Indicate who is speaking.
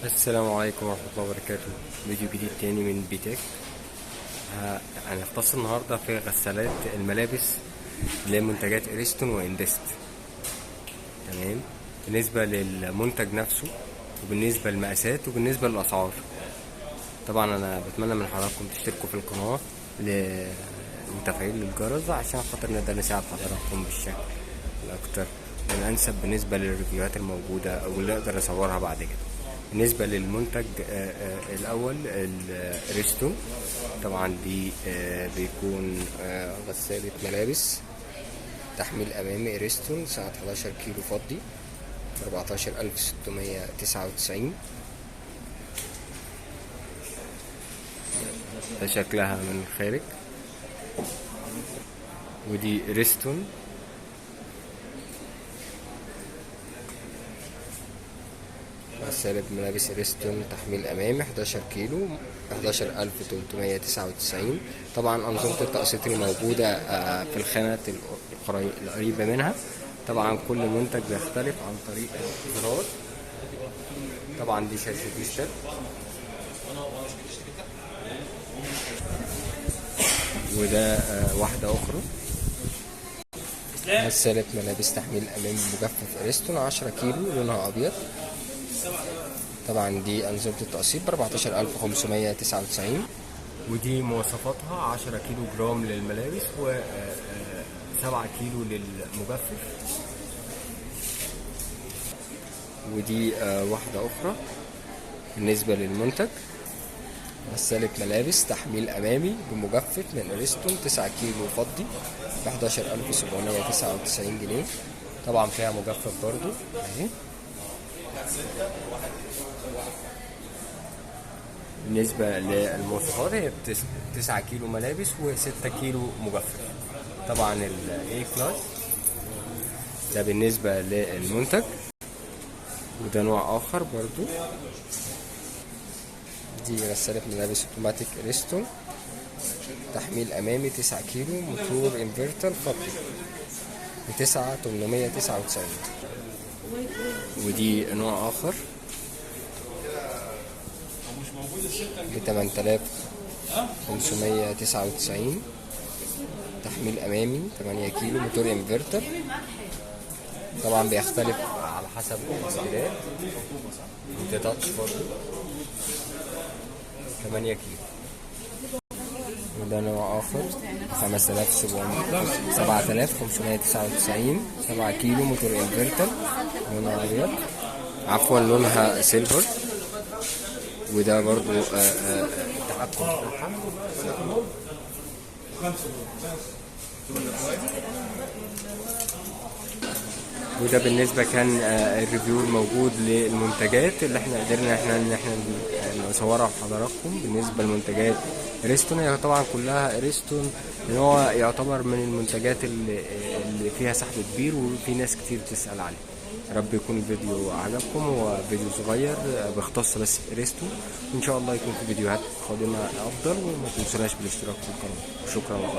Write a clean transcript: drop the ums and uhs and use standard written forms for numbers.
Speaker 1: السلام عليكم ورحمة الله وبركاته. فيديو جديد تاني من بيتك. هنختص النهاردة في غسالات الملابس اللي هي منتجات اريستون واندست. تمام. بالنسبة للمنتج نفسه وبالنسبة للمقاسات وبالنسبة للأسعار. طبعا أنا بتمنى من حضراتكم تشتركوا في القناة وتفعيل الجرس عشان خاطر نقدر نساعد حضراتكم بالشكل الأكتر والأنسب بالنسبة للريفيوهات الموجودة أو اللي أقدر أصورها بعد كده. بالنسبة للمنتج الأول الريستون، طبعا دي بيكون غسالة ملابس تحميل أمامي ريستون سعة 11 كيلو فضي 14699. ده شكلها من الخارج. ودي ريستون غسالة ملابس ريستون تحميل أمامي 11 كيلو 11399. طبعا أنظمة التقسيط اللي موجودة في الخانات القريبة منها. طبعا كل منتج بيختلف عن طريق الزرار. طبعا دي شاشة مشتت، وده واحدة أخرى غسالة ملابس تحميل أمامي مجفف اريستون 10 كيلو لونها أبيض. طبعا دي أنظمة التقسيط ب 14599. ودي مواصفاتها 10 كيلو جرام للملابس و 7 كيلو للمجفف. ودي واحدة أخرى بالنسبة للمنتج غسالة ملابس تحميل أمامي بمجفف من اريستون 9 كيلو فضي ب 11799 جنيه. طبعا فيها مجفف برضو اهي. بالنسبة للمواصفات هي 9 كيلو ملابس و6 كيلو مجفف. طبعا ال A كلاس ده بالنسبة للمنتج. وده نوع آخر برضو، دي غسالة ملابس اوتوماتيك اريستون تحميل أمامي 9 كيلو موتور انفرتر فضي ب 9899. ودي نوع آخر ب 8599 تحميل أمامي 8 كيلو موتور انفرتر. طبعا بيختلف على حسب الموديلات. ده تاتش برضه 8 كيلو. وده نوع آخر 7599 7 كيلو موتور انفرتر لونها أبيض، عفوا لونها سيلفر. وده برضو التحكم بتاعها. وده بالنسبة كان الريفيو الموجود للمنتجات اللي احنا قدرنا ان احنا نصورها لحضراتكم. بالنسبة لمنتجات اريستون هي طبعا كلها اريستون، ان هو يعتبر من المنتجات اللي فيها سحب كبير وفي ناس كتير بتسأل عليه. يا رب يكون الفيديو عجبكم. هو فيديو صغير بيختص بس اريستون، وان شاء الله يكون في فيديوهات قادمة افضل. وما تنسوناش بالاشتراك في القناة. شكرا لكم.